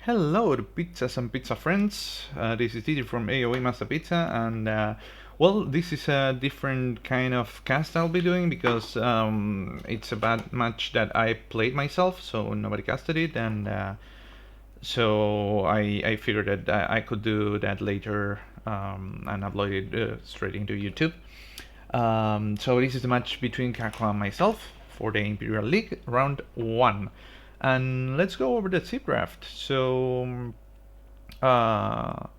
Hello to pizzas and pizza friends. This is Didi from AoE Mastapizza, and well, this is a different kind of cast I'll be doing because it's a bad match that I played myself, so nobody casted it, and so I figured that I could do that later and upload it straight into YouTube. So this is the match between Caco and myself for the Imperial League, round 1. And let's go over the zip draft. So I'll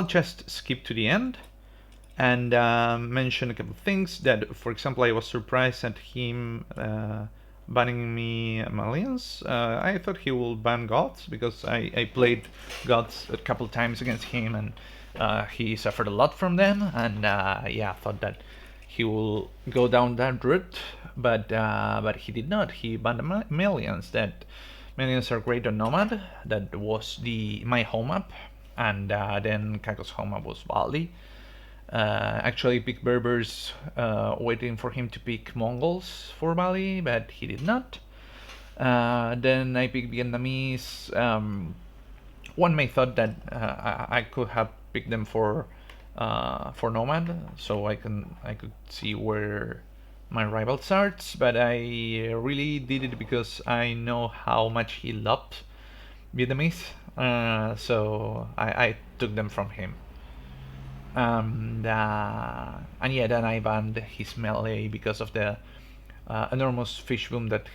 just skip to the end and mention a couple of things that, for example, I was surprised at him banning me Malians. I thought he would ban Goths because I played Goths a couple of times against him and he suffered a lot from them, and yeah, I thought that he will go down that route, but he did not. He banned the Malians. That Malians are great on Nomad. That was my home map, and then Caco's home map was Bali. Actually, picked Berbers, waiting for him to pick Mongols for Bali, but he did not. Then I picked Vietnamese. One may thought that I could have picked them for Nomad, so I could see where my rival starts, but I really did it because I know how much he loved Vietnamese, so I took them from him. And yeah, then I banned his Malay because of the enormous fish boom that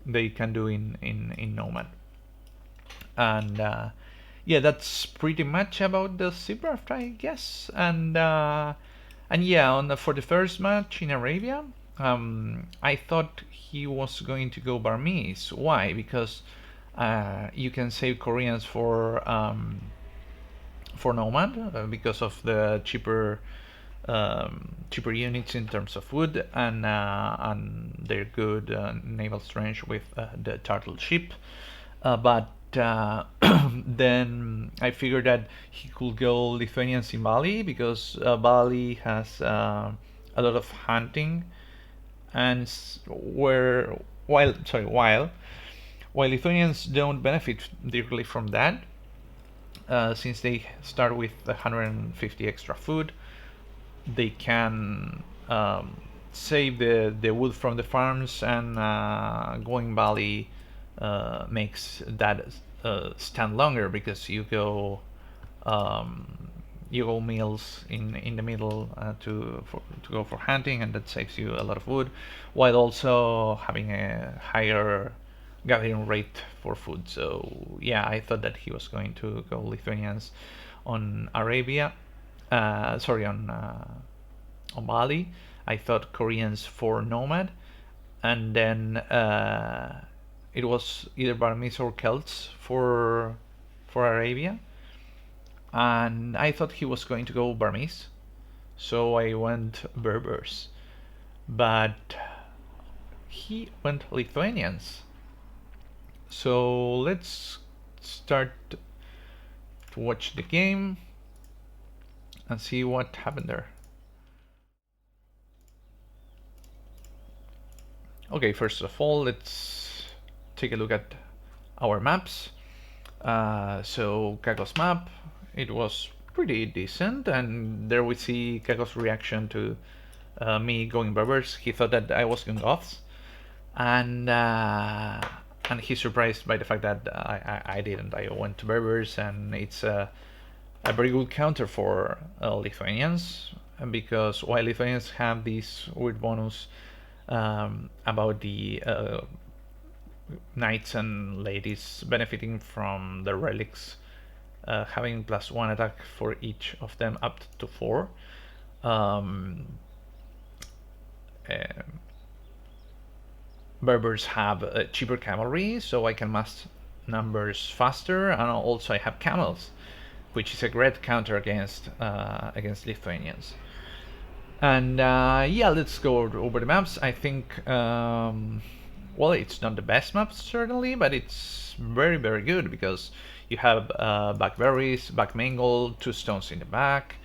they can do in Nomad. And yeah, that's pretty much about the Seabraft, I guess. And yeah, for the first match in Arabia, I thought he was going to go Burmese. Why? Because you can save Koreans for Nomad because of the cheaper units in terms of wood, and their good naval strength with the turtle ship. But then I figured that he could go Lithuanians in Bali because Bali has a lot of hunting, and while Lithuanians don't benefit directly from that, since they start with 150 extra food, they can save the wood from the farms, and going Bali makes that stand longer because you go meals in the middle to go for hunting, and that saves you a lot of wood, while also having a higher gathering rate for food. So yeah, I thought that he was going to go Lithuanians on Arabia. Sorry, on Bali. I thought Koreans for Nomad, and then it was either Burmese or Celts for Arabia, and I thought he was going to go Burmese, so I went Berbers, but he went Lithuanians. So let's start to watch the game and see what happened there. Okay, first of all, let's take a look at our maps. So Caco's map, it was pretty decent, and there we see Caco's reaction to me going Berbers. He thought that I was going Goths, and he's surprised by the fact that I didn't. I went to Berbers, and it's a very good counter for Lithuanians, because while Lithuanians have this weird bonus about the knights and ladies benefiting from the relics, having +1 attack for each of them up to 4. Berbers have cheaper cavalry, so I can mass numbers faster, and also I have camels, which is a great counter against Lithuanians. And yeah, let's go over the maps. I think, well, it's not the best map certainly, but it's very, very good because you have back berries, back mangle, 2 stones in the back,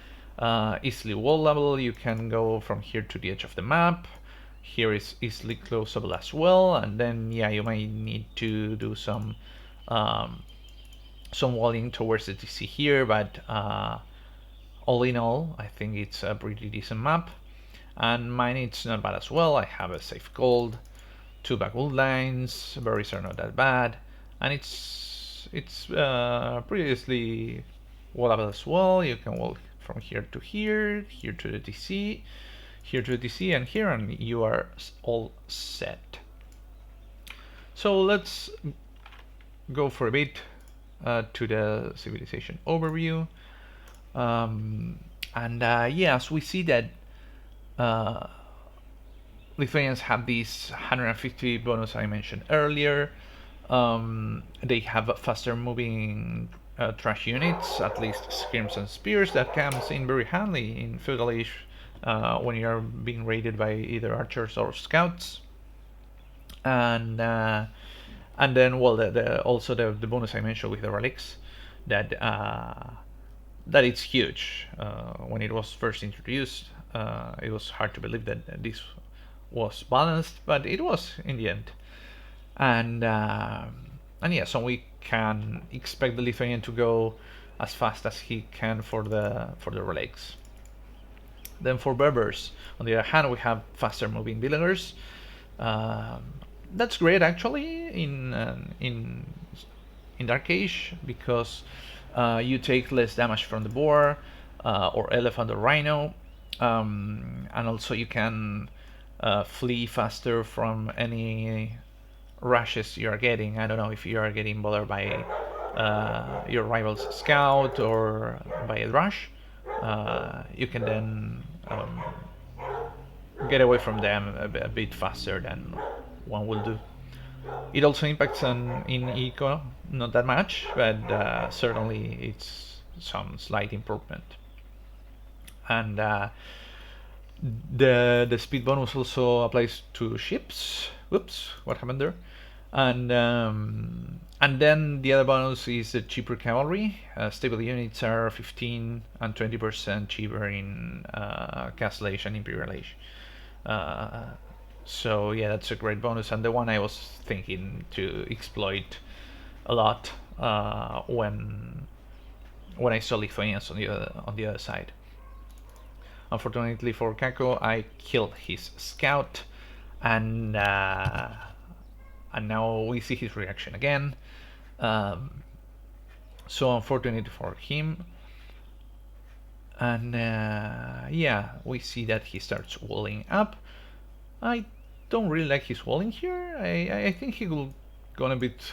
easily wall level. You can go from here to the edge of the map. Here is easily closable as well, and then yeah, you might need to do some some walling towards the DC here, but all in all, I think it's a pretty decent map. And mine, it's not bad as well. I have a safe gold, 2 back wood lines, berries are not that bad, and it's pretty easily wallable as well. You can wall from here to here, here to the DC, here to the DC, and here, and you are all set. So let's go for a bit to the civilization overview. Yes, we see that Lithuanians have this 150 bonus I mentioned earlier. They have faster moving trash units, at least skirms and spears, that comes in very handy in feudal age when you are being raided by either archers or scouts. And then, well, also the bonus I mentioned with the relics, that it's huge. When it was first introduced, it was hard to believe that this was balanced, but it was in the end. And yeah, so we can expect the Lithuanian to go as fast as he can for the relics. Then for Berbers, on the other hand, we have faster moving villagers. That's great actually in Dark Age, because you take less damage from the boar or elephant or rhino, and also you can flee faster from any rushes you are getting. I don't know if you are getting bothered by your rival's scout or by a rush. You can then get away from them a bit faster than one will do. It also impacts in eco, not that much, but certainly it's some slight improvement. And the speed bonus also applies to ships. Whoops, what happened there? And then the other bonus is the cheaper cavalry. Stable units are 15 and 20% cheaper in Castle Age and Imperial Age. So yeah, that's a great bonus, and the one I was thinking to exploit a lot when I saw Lithuanians on the other side. Unfortunately for Caco, I killed his scout, and now we see his reaction again. So unfortunate for him. And yeah, we see that he starts walling up. I don't really like his walling here. I think he will go a bit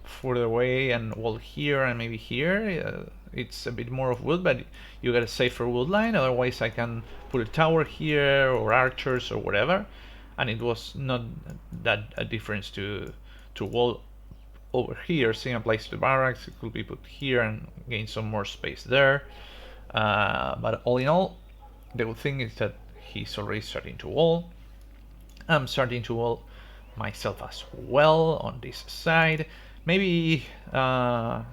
further away and wall here and maybe here. It's a bit more of wood, but you got a safer wood line. Otherwise, I can put a tower here or archers or whatever. And it was not that a difference to wall over here. Same applies to the barracks. It could be put here and gain some more space there. But all in all, the good thing is that he's already starting to wall. I'm starting to wall myself as well on this side. Maybe not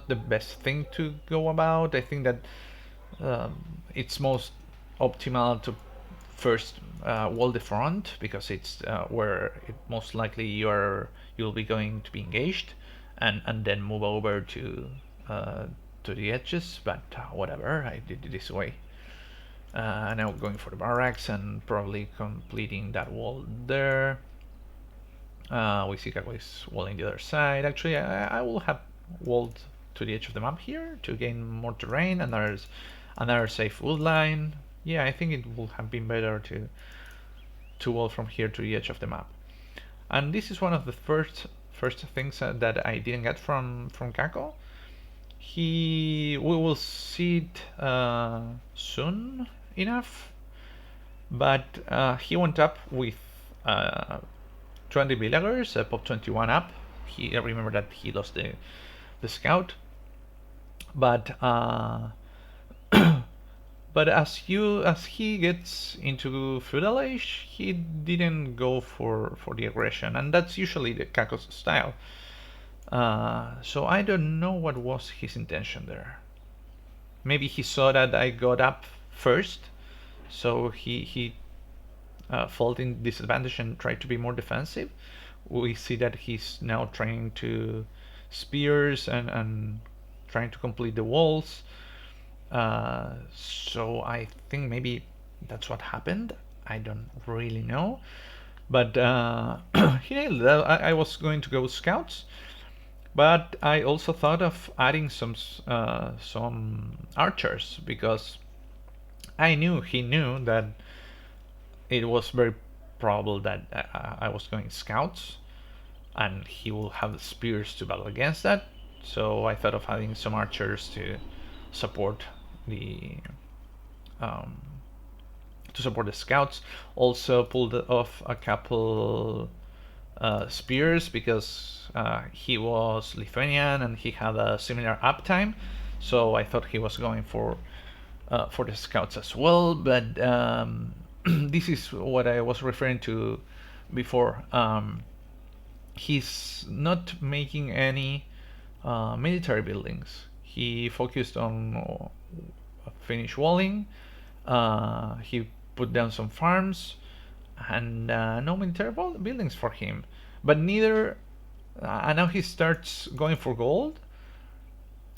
the best thing to go about. I think that it's most optimal to first wall the front, because it's where most likely you'll be going to be engaged, and then move over to the edges. But whatever, I did it this way. Now going for the barracks and probably completing that wall there. We see Caco is walling the other side. Actually, I will have walled to the edge of the map here to gain more terrain, and there's another safe wood line. Yeah, I think it would have been better to wall from here to the edge of the map. And this is one of the first things that I didn't get from Caco. We will see it soon enough, but he went up with 20 villagers, pop 21 up. I remember that he lost the scout, but but as he gets into feudal age, he didn't go for the aggression, and that's usually the Caco's style. So I don't know what was his intention there. Maybe he saw that I got up first, so he felt in disadvantage and tried to be more defensive. We see that he's now trying to spears and trying to complete the walls. So I think maybe that's what happened. I don't really know. But he nailed it. I was going to go scouts, but I also thought of adding some archers, because I knew he knew that it was very probable that I was going scouts, and he will have the spears to battle against that. So I thought of adding some archers to support the um, scouts. Also pulled off a couple spears, because he was Lithuanian and he had a similar uptime. So I thought he was going for the scouts as well. But this is what I was referring to before. He's not making any military buildings. He focused on Finnish walling. He put down some farms, and no military buildings for him. But neither. And now he starts going for gold.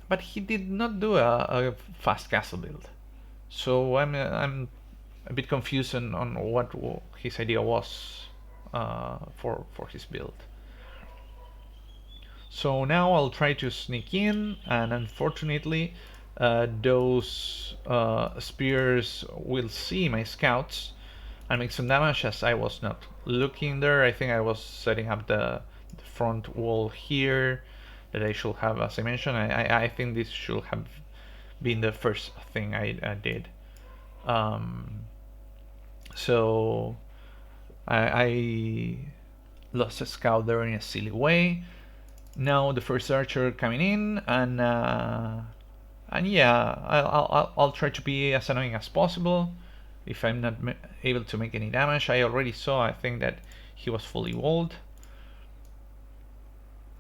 But he did not do a fast castle build. So I'm a bit confused on what his idea was for his build. So now I'll try to sneak in, and unfortunately those spears will see my scouts and make some damage, as I was not looking there. I think I was setting up the front wall here that I should have, as I mentioned. I think this should have been the first thing I did. So I lost a scout there in a silly way. Now the first archer coming in, and yeah, I'll try to be as annoying as possible. If I'm not able to make any damage, I already saw, I think, that he was fully walled.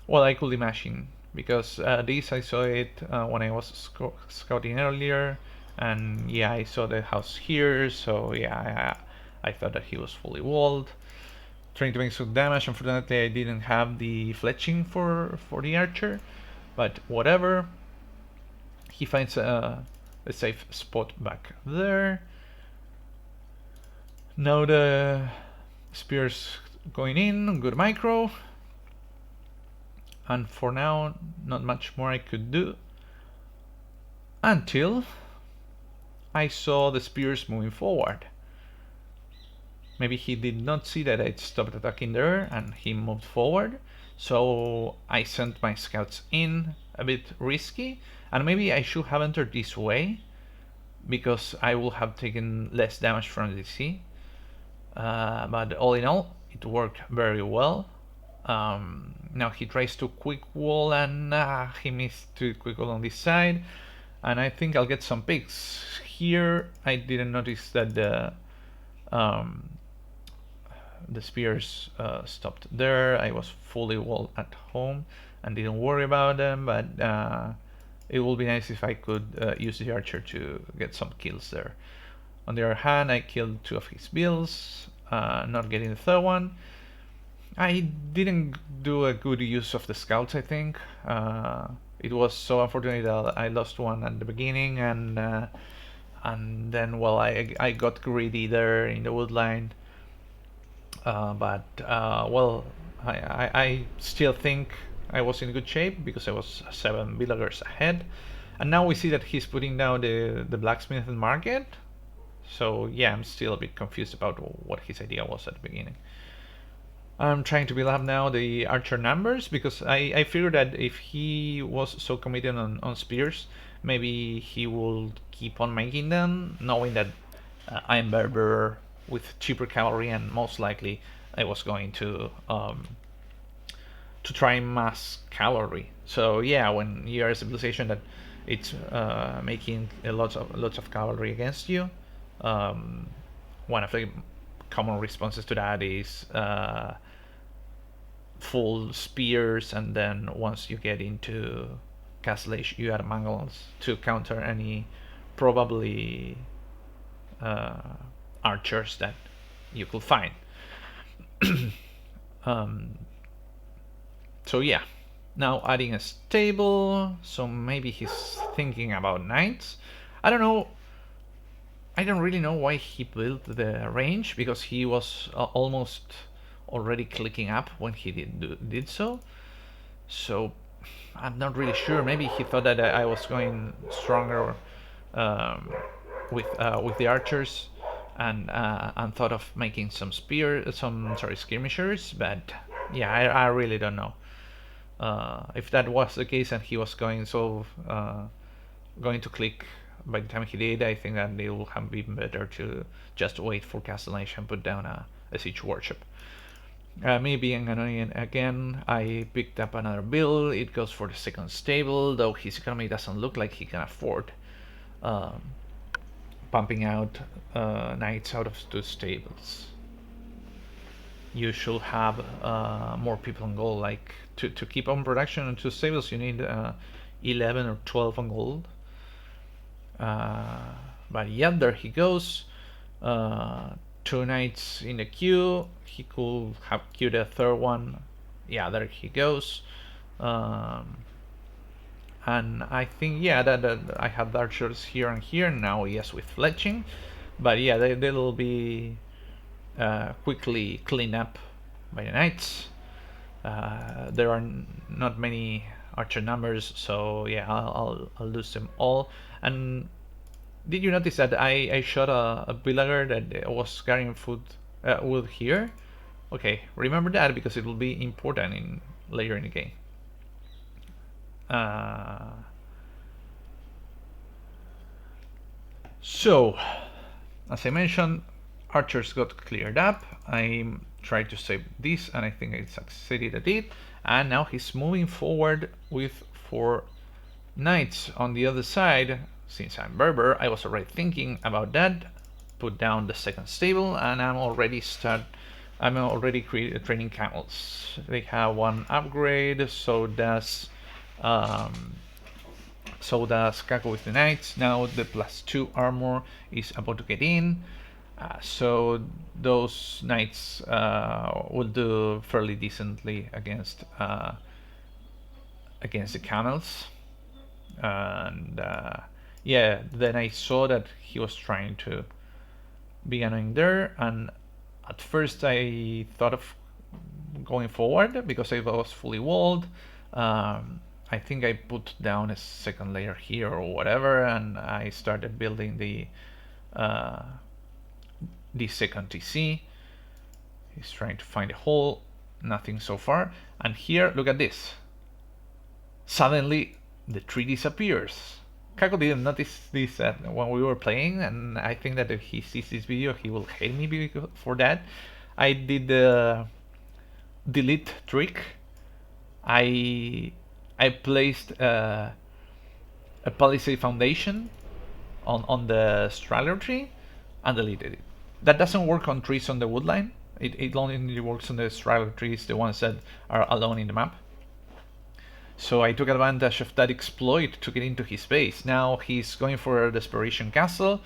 Well, I could imagine, because this I saw it when I was scouting earlier, and yeah, I saw the house here, so yeah, I thought that he was fully walled. Trying to make some damage. Unfortunately, I didn't have the fletching for the archer, but whatever. He finds a safe spot back there. Now the spears going in, good micro. And for now, not much more I could do, until I saw the spears moving forward. Maybe he did not see that I'd stopped attacking there, and he moved forward. So I sent my scouts in, a bit risky, and maybe I should have entered this way, because I would have taken less damage from the DC. But all in all, it worked very well. Now he tries to quick wall, and he missed to quick wall on this side, and I think I'll get some picks. Here I didn't notice that the spears stopped there. I was fully walled at home and didn't worry about them, but it would be nice if I could use the archer to get some kills there. On the other hand, I killed 2 of his builds, not getting the third one. I didn't do a good use of the scouts, I think. It was so unfortunate that I lost one at the beginning, and then, well, I got greedy there in the wood line. But well, I still think I was in good shape, because I was 7 villagers ahead. And now we see that he's putting down the blacksmith market. So yeah, I'm still a bit confused about what his idea was at the beginning. I'm trying to build up now the archer numbers, because I figured that if he was so committed on spears, maybe he will keep on making them, knowing that I'm Berber with cheaper cavalry, and most likely I was going to try mass cavalry. So yeah, when you are a civilization that it's making lots of cavalry against you, one of the common responses to that is full spears, and then once you get into castle age, you add mangles to counter any probably archers that you could find. So yeah, Now adding a stable, so maybe he's thinking about knights. I don't know. I don't really know why he built the range, because he was almost already clicking up when he did so. So I'm not really sure. Maybe he thought that I was going stronger um, with the archers, and thought of making some skirmishers. But yeah, I really don't know. If that was the case and he was going going to click by the time he did, I think that it would have been better to just wait for Castellation and put down a siege worship. Me being annoying again, I picked up another build. It goes for the second stable, though his economy doesn't look like he can afford pumping out knights out of two stables. You should have more people on gold. Like to keep on production in two stables, you need 11 or 12 on gold. But yeah, there he goes. Two knights in the queue. He could have queued a third one. Yeah, there he goes. And I think, yeah, that I have archers here and here now. Yes, with fletching, but yeah, they'll be quickly cleaned up by the knights. There are not many archer numbers, so yeah, I'll lose them all. And did you notice that I shot a villager that was carrying wood here? Okay, remember that, because it will be important later in the game. So, as I mentioned, archers got cleared up. I tried to save this, and I think I succeeded at it. And now he's moving forward with 4 knights on the other side. Since I'm Berber, I was already thinking about that. Put down the second stable, and I'm already training camels. They have 1 upgrade, so does Caco with the knights. Now the +2 armor is about to get in, so those knights will do fairly decently against the camels. And yeah, then I saw that he was trying to be annoying there, and at first I thought of going forward because I was fully walled. I think I put down a second layer here or whatever, and I started building the second TC. He's trying to find a hole, nothing so far. And here, look at this. Suddenly the tree disappears. Caco didn't notice this when we were playing, and I think that if he sees this video, he will hate me for that. I did the delete trick. I placed a palisade foundation on the straggler tree and deleted it. That doesn't work on trees on the woodline. It only works on the straggler trees, the ones that are alone in the map. So I took advantage of that exploit to get into his base. Now he's going for a desperation castle.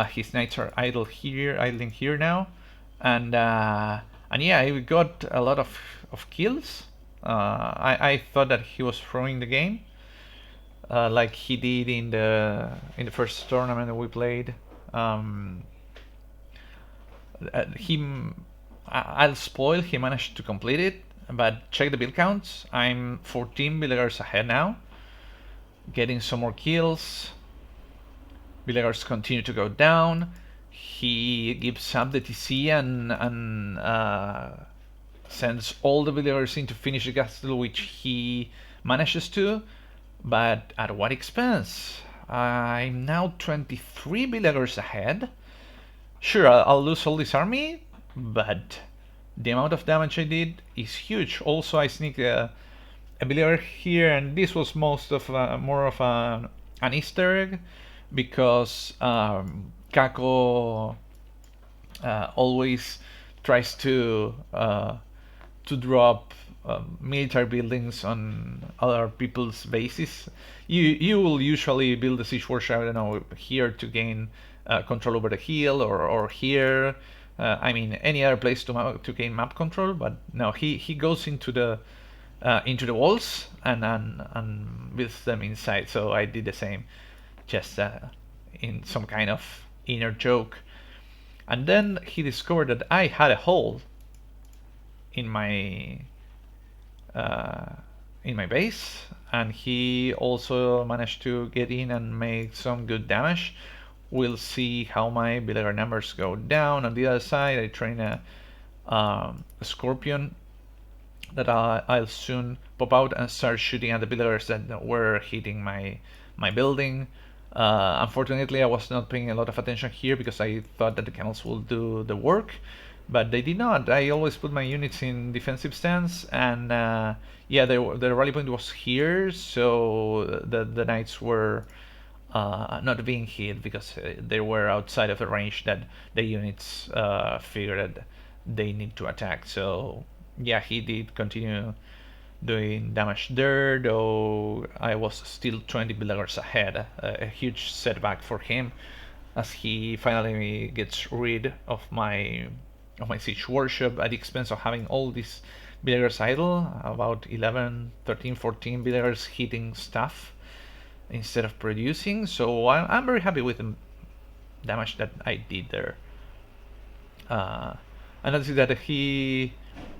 His knights are idling here now, and yeah, I got a lot of kills. I thought that he was throwing the game, like he did in the first tournament that we played. I'll spoil. He managed to complete it. But check the build counts. I'm 14 villagers ahead now, getting some more kills. Villagers continue to go down. He gives up the TC and sends all the villagers in to finish the castle, which he manages to, but at what expense? I'm now 23 villagers ahead. Sure, I'll lose all this army, but the amount of damage I did is huge. Also, I sneaked a villager here, and this was more of an Easter egg, because Caco always tries to drop military buildings on other people's bases. You will usually build a siege workshop, I don't know, here to gain control over the hill, or here. I mean, any other place to gain map control, but no, he goes into the into the walls and build them inside. So I did the same, just in some kind of inner joke. And then he discovered that I had a hole in my base, and he also managed to get in and make some good damage. We'll see how my villager numbers go down. On the other side, I train a scorpion that I'll soon pop out and start shooting at the villagers that were hitting my building. Unfortunately, I was not paying a lot of attention here because I thought that the camels would do the work, but they did not. I always put my units in defensive stance, and yeah, the rally point was here, so the knights were not being hit because they were outside of the range that the units figured that they need to attack. So yeah, he did continue doing damage there, though I was still 20 villagers ahead. A huge setback for him, as he finally gets rid of my siege workshop at the expense of having all these villagers idle, about 11, 13, 14 villagers hitting stuff instead of producing. So I'm very happy with the damage that I did there. And notice that he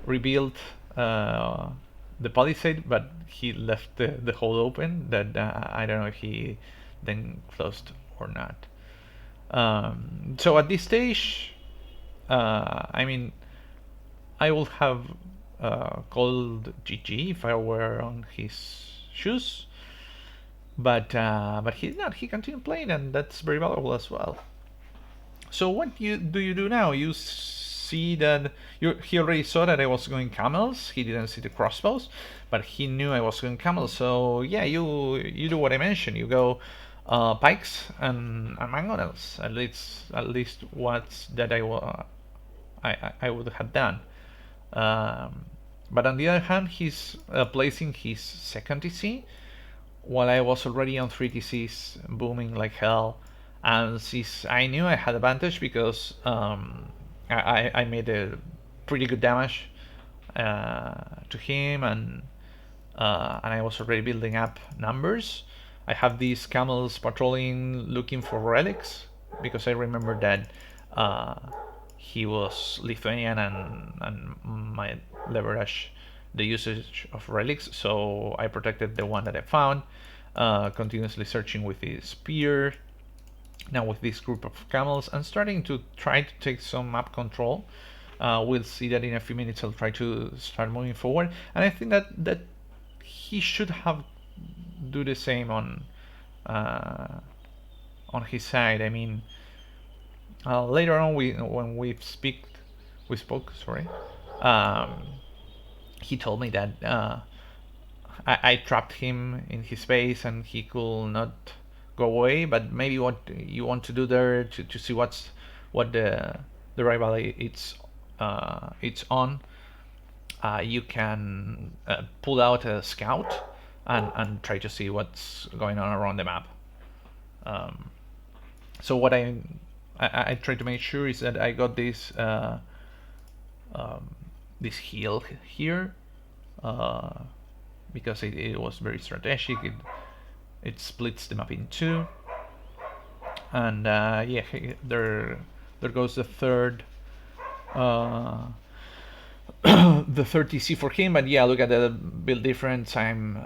rebuilt the palisade, but he left the hole open. That I don't know if he then closed or not. So at this stage, I mean, I would have called GG if I were on his shoes, but he did not. He continued playing, and that's very valuable as well. So what do you do now? You see that he already saw that I was going camels. He didn't see the crossbows, but he knew I was going camels. So yeah, you do what I mentioned. You go pikes and mangonels. At least what's that I would have done. But on the other hand, he's placing his second TC, while I was already on 3 TCs booming like hell. And since I knew I had advantage because I made a pretty good damage to him, and I was already building up numbers. I have these camels patrolling looking for relics because I remember that he was Lithuanian and might leverage the usage of relics, so I protected the one that I found, continuously searching with the spear. Now with this group of camels, I'm starting to try to take some map control. We'll see that in a few minutes. I'll try to start moving forward, and I think that he should have do the same on his side. I mean, later on when we spoke. Sorry, he told me that I trapped him in his base and he could not go away. But maybe what you want to do there to see what the rival it's on, you can pull out a scout and try to see what's going on around the map. So what I try to make sure is that I got this this hill here, because it was very strategic. It splits the map in two, and yeah, there goes the third the 30C for him. But yeah, look at the build difference. I'm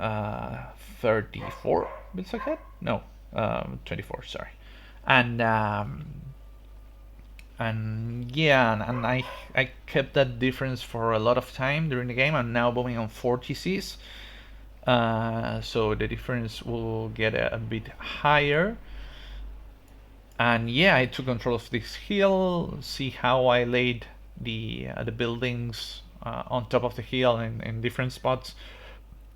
34 builds ahead. No, 24. Sorry, and yeah, and I kept that difference for a lot of time during the game. I'm now bombing on 40Cs, so the difference will get a bit higher. And yeah, I took control of this hill. See how I laid the buildings on top of the hill in different spots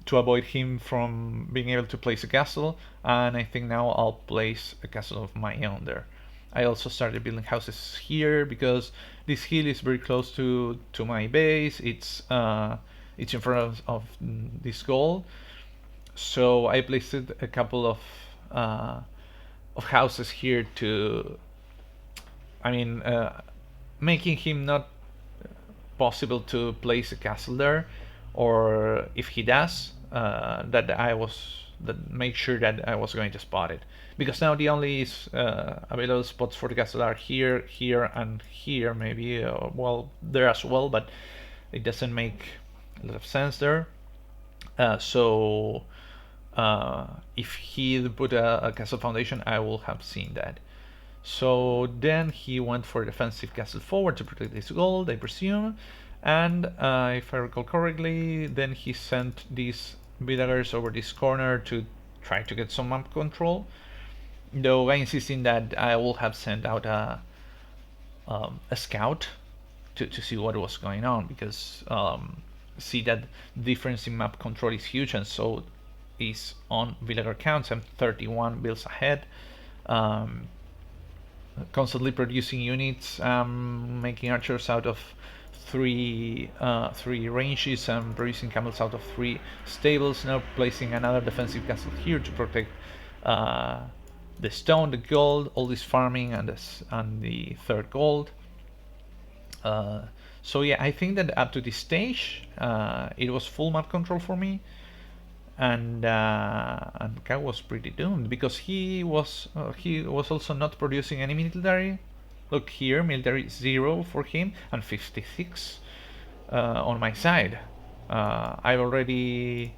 to avoid him from being able to place a castle. And I think now I'll place a castle of my own there. I also started building houses here because this hill is very close to my base. It's in front of this goal, so I placed a couple of houses here to, I mean, making him not possible to place a castle there, or if he does, that make sure that I was going to spot it, because now the only available spots for the castle are here, here, and here. Maybe well, there as well, but it doesn't make a lot of sense there. So if he put a castle foundation, I will have seen that. So then he went for a defensive castle forward to protect his gold, I presume. And if I recall correctly, then he sent these villagers over this corner to try to get some map control. Though I insisting that I will have sent out a scout to see what was going on, because see that difference in map control is huge, and so is on villager counts. I'm 31 builds ahead. Constantly producing units, making archers out of three ranges, and producing camels out of 3 stables. Now placing another defensive castle here to protect the stone, the gold, all this farming, and the third gold. So yeah, I think that up to this stage, it was full map control for me, and Caco was pretty doomed, because he was also not producing any military. Look here, military 0 for him and 56 on my side. I've already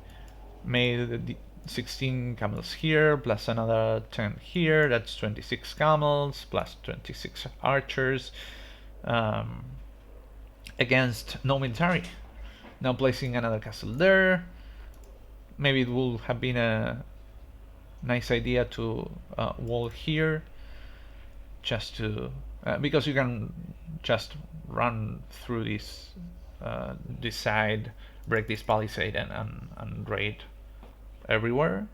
made 16 camels here, plus another 10 here. That's 26 camels plus 26 archers against no military. Now placing another castle there. Maybe it would have been a nice idea to wall here, just to because you can just run through this side, break this palisade, and raid everywhere.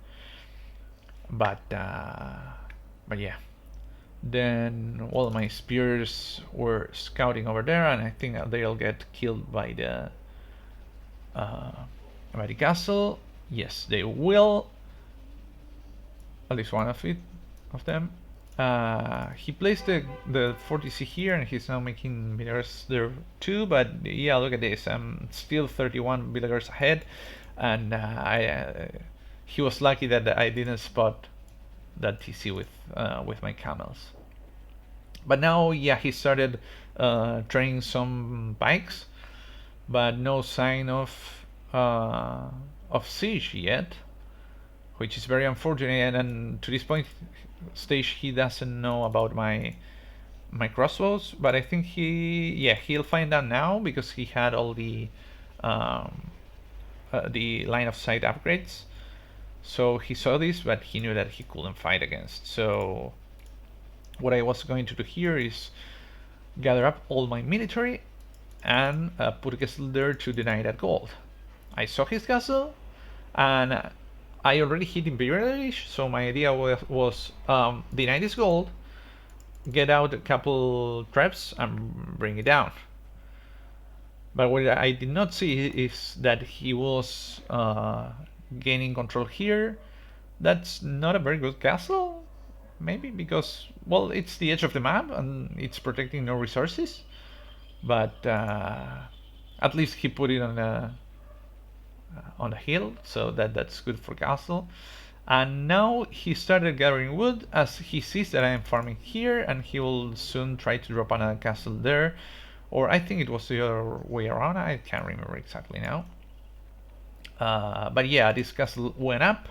But yeah. Then all my spears were scouting over there, and I think they'll get killed by the castle. Yes, they will. At least one of them. He placed the fortress here, and he's now making villagers there too. But yeah, look at this. I'm still 31 villagers ahead, and he was lucky that I didn't spot that TC with my camels. But now, yeah, he started training some bikes, but no sign of siege yet, which is very unfortunate. And to this point stage, he doesn't know about my crossbows, but I think he'll find out now, because he had all the line of sight upgrades. So he saw this, but he knew that he couldn't fight against. So what I was going to do here is gather up all my military and put a castle there to deny that gold. I saw his castle, and I already hit Imperial, so my idea was deny this gold, get out a couple traps, and bring it down. But what I did not see is that he was gaining control here. That's not a very good castle, maybe because, well, it's the edge of the map and it's protecting no resources. But at least he put it on a hill, so that's good for castle. And now he started gathering wood as he sees that I am farming here, and he will soon try to drop another castle there. Or I think it was the other way around, I can't remember exactly now. But yeah, this castle went up,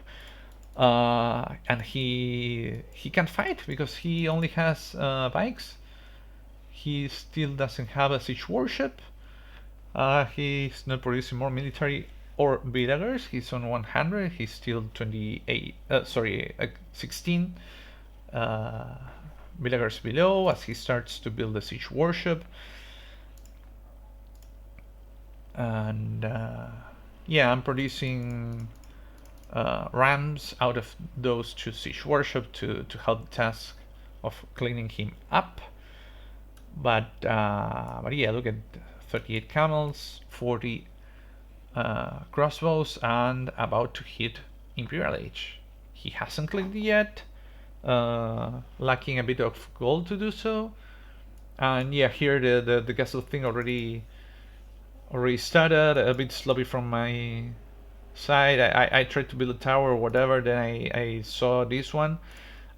and he can fight because he only has bikes. He still doesn't have a siege warship. He's not producing more military or villagers. He's on 100. He's still 16 villagers below as he starts to build a siege warship. And yeah, I'm producing rams out of those 2 siege warship to help the task of cleaning him up. But yeah, look at 38 camels, 40 crossbows, and about to hit Imperial Age. He hasn't clicked yet, lacking a bit of gold to do so. And yeah, here the castle thing already restarted, a bit sloppy from my side. I tried to build a tower or whatever, then I saw this one,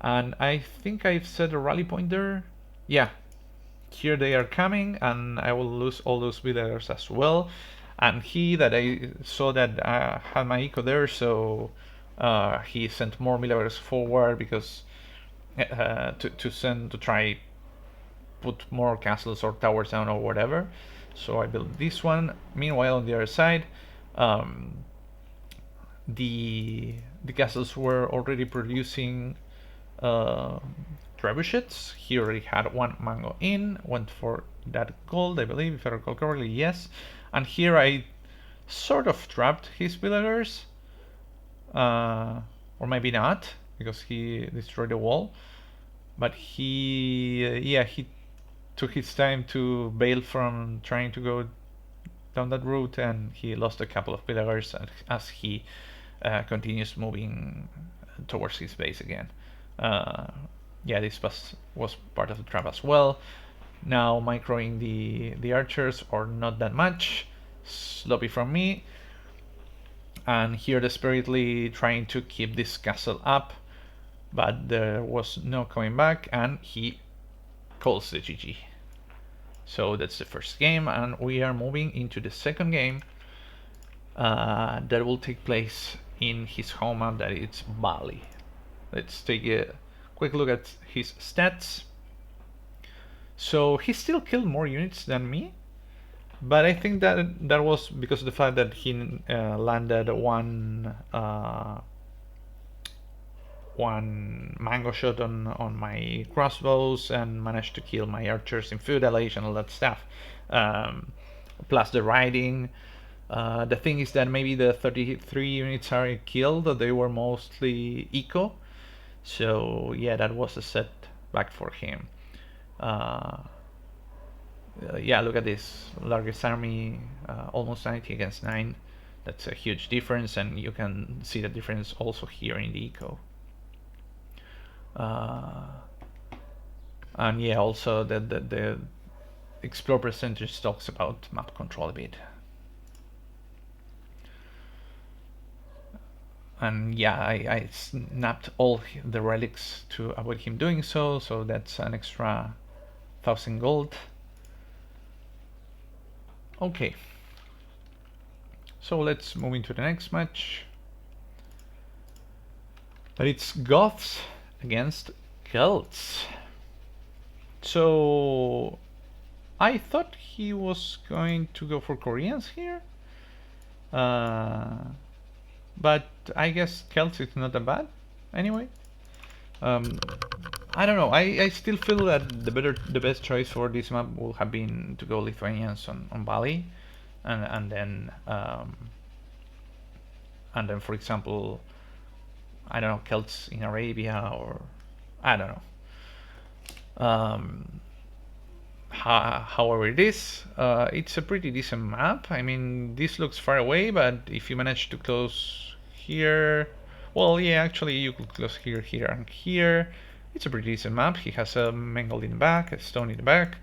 and I think I've set a rally point there. Yeah, here they are coming, and I will lose all those villagers as well. And he that I saw that had my eco there, so he sent more villagers forward because to try put more castles or towers down or whatever. So I built this one. Meanwhile, on the other side, the castles were already producing trebuchets. He already had one mango in, went for that gold, I believe, if I recall correctly, yes. And here I sort of trapped his villagers, or maybe not, because he destroyed the wall. But he took his time to bail from trying to go down that route, and he lost a couple of villagers as he continues moving towards his base again. Yeah, this was part of the trap as well. Now microing the archers, or not that much. Sloppy from me. And here desperately trying to keep this castle up, but there was no coming back, and he calls the GG. So that's the first game, and we are moving into the second game that will take place in his home map, that it's Bali. Let's take a quick look at his stats. So he still killed more units than me, but I think that was because of the fact that he landed one mango shot on my crossbows and managed to kill my archers in feudalage and all that stuff. Plus the riding. The thing is that maybe the 33 units are killed, they were mostly eco. So yeah, that was a setback for him. Yeah, look at this. Largest army, almost 90 against 9. That's a huge difference, and you can see the difference also here in the eco. And yeah, also the explore percentage talks about map control a bit. And yeah, I snapped all the relics to avoid him doing so, so that's an extra 1,000 gold. Okay, so let's move into the next match. But it's Goths against Celts. So I thought he was going to go for Koreans here, but I guess Celts is not that bad anyway. I don't know. I still feel that the best choice for this map would have been to go Lithuanians on Bali, and then for example, I don't know, Celts in Arabia, or I don't know. However it is, it's a pretty decent map. I mean, this looks far away, but if you manage to close here, well, yeah, actually you could close here, here, and here. It's a pretty decent map. He has a mangle in the back, a stone in the back,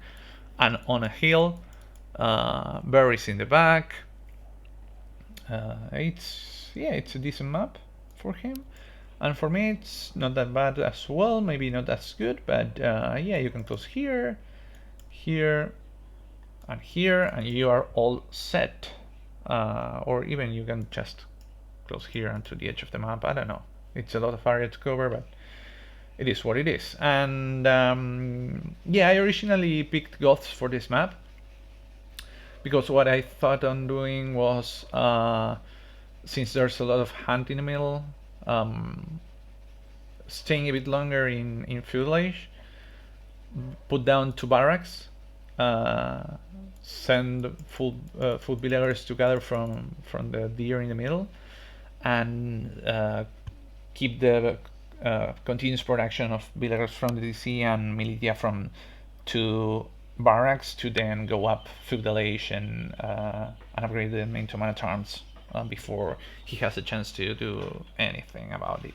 and on a hill, berries in the back. It's a decent map for him, and for me it's not that bad as well. Maybe not as good, but yeah, you can close here, here, and here, and you are all set. Or even you can just close here and to the edge of the map. I don't know. It's a lot of area to cover, but it is what it is. And yeah, I originally picked Goths for this map because what I thought on doing was, since there's a lot of hunt in the middle, staying a bit longer in feudalage, put down 2 barracks, send full villagers to gather from the deer in the middle, and keep the continuous production of villagers from the DC and militia from 2 barracks to then go up feudalage and upgrade them into man at arms before he has a chance to do anything about it.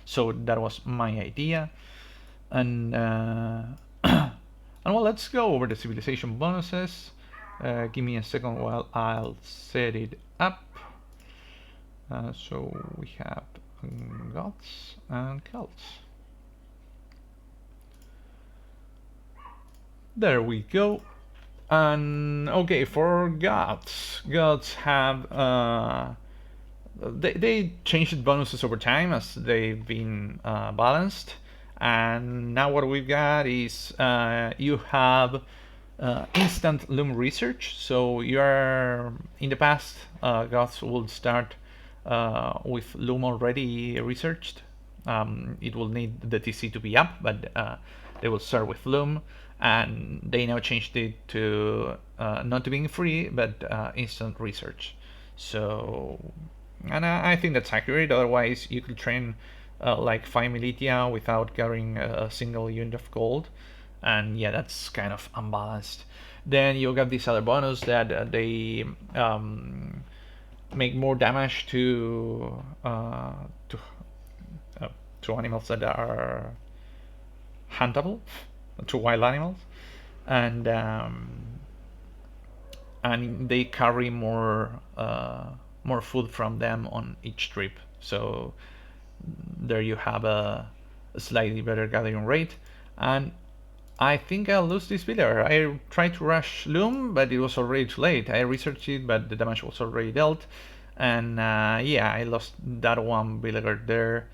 So that was my idea, and well, let's go over the civilization bonuses. Give me a second while I'll set it up. So we have Goths and Celts. There we go. And okay, for Goths have they changed bonuses over time as they've been balanced, and now what we've got is you have instant loom research. So you are in the past, Goths will start with loom already researched. It will need the TC to be up, but they will start with loom, and they now changed it to not to being free, but instant research. So, and I think that's accurate. Otherwise, you could train like 5 militia without carrying a single unit of gold, and yeah, that's kind of unbalanced. Then you got this other bonus that they make more damage to animals that are huntable, to wild animals, and they carry more food from them on each trip. So there you have a slightly better gathering rate. And I think I'll lose this villager. I tried to rush Loom, but it was already too late. I researched it, but the damage was already dealt. And yeah, I lost that one villager there.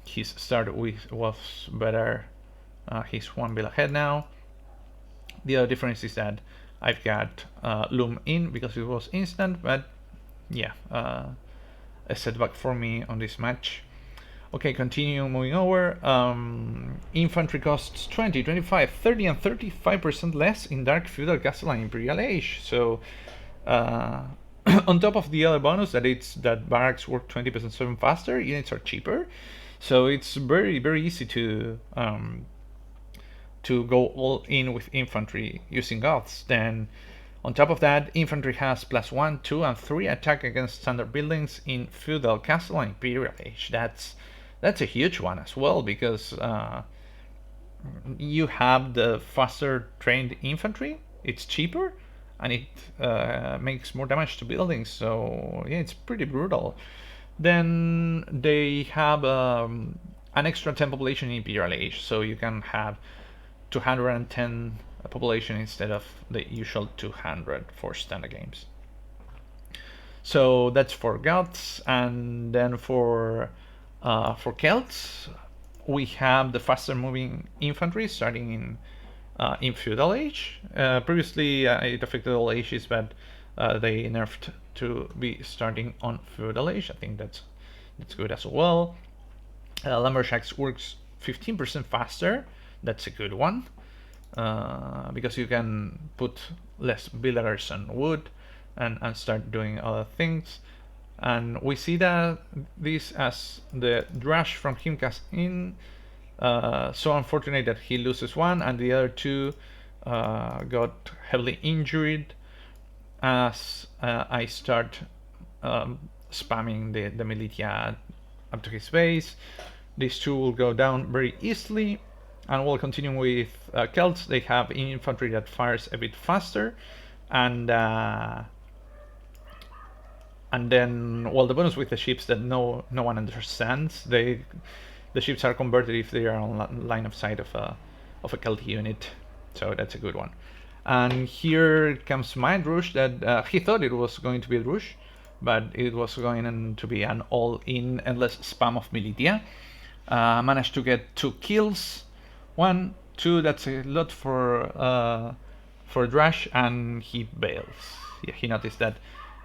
His start was better. He's one bill ahead now. The other difference is that I've got Loom in because it was instant, but yeah, a setback for me on this match. Okay, continue moving over. Infantry costs 20, 25, 30, and 35% less in Dark Feudal Castle and Imperial Age. So, on top of the other bonus that barracks work 20% faster, units are cheaper. So it's very, very easy to go all in with infantry using Goths. Then, on top of that, infantry has +1, 2, and 3 attack against standard buildings in Feudal Castle and Imperial Age. That's a huge one as well, because you have the faster trained infantry, it's cheaper, and it makes more damage to buildings, so yeah, it's pretty brutal. Then they have an extra 10 population in Imperial Age, so you can have 210 population instead of the usual 200 for standard games. So that's for Goths, and then for Celts, we have the faster moving infantry starting in Feudal Age. Previously, it affected all ages, but they nerfed to be starting on Feudal Age. I think that's good as well. Lumberjacks works 15% faster. That's a good one, because you can put less villagers on wood and start doing other things. And we see that this as the Drash from him cast in. So unfortunate that he loses one, and the other two got heavily injured as I start spamming the militia up to his base. These two will go down very easily, and we'll continue with Celts. They have infantry that fires a bit faster, and then, well, the bonus with the ships that no one understands. The ships are converted if they are on line of sight of a Celt unit, so that's a good one. And here comes my Drush that he thought it was going to be a Drush, but it was going to be an all-in endless spam of militia. Managed to get 2 kills, 1, 2. That's a lot for Drush, and he bails. Yeah, he noticed that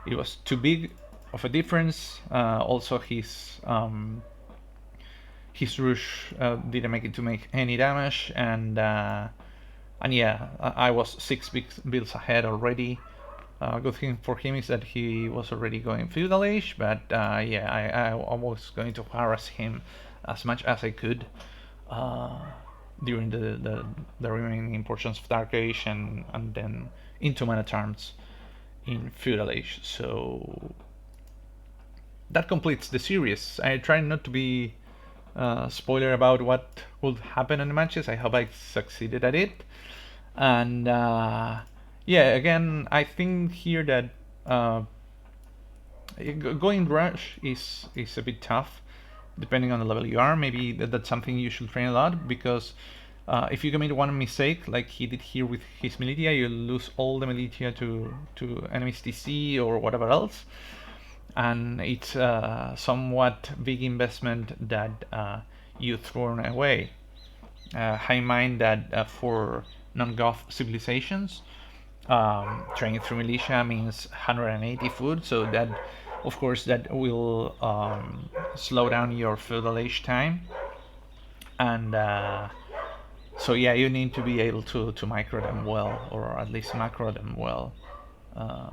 it was too big of a difference. Also, his Rush didn't make it to make any damage, and yeah, I was 6 builds ahead already. Good thing for him is that he was already going Feudal Age, but yeah, I was going to harass him as much as I could during the remaining portions of Dark Age, and then into mana terms in Feudal Age. So that completes the series. I try not to be spoiler about what would happen in the matches. I hope I succeeded at it. And Yeah, again, I think here that going rush is a bit tough, depending on the level you are. Maybe that's something you should train a lot, because if you commit one mistake, like he did here with his militia, you lose all the militia to enemies TC or whatever else, and it's somewhat big investment that you thrown away. Have in mind that for non-Goth civilizations, training through militia means 180 food, so that, of course, that will slow down your feudal age time, and so yeah, you need to be able to micro them well, or at least macro them well. Uh,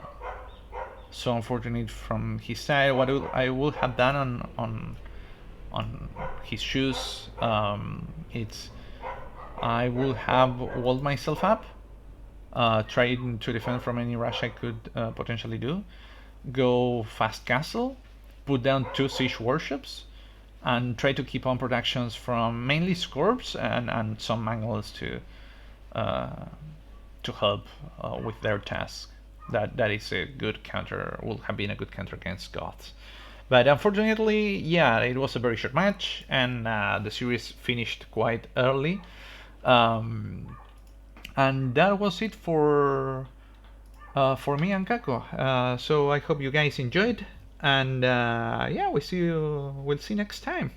so unfortunate from his side. What I would have done on his shoes, it's I would have walled myself up, trying to defend from any rush I could potentially do. Go fast castle, put down 2 siege warships, and try to keep on productions from mainly Scorps and some Mangles uh, to help with their task. That is a good counter, will have been a good counter against Goths. But unfortunately, yeah, it was a very short match, and the series finished quite early. Um, and that was it for me and Caco. So I hope you guys enjoyed, and yeah, we'll see you next time.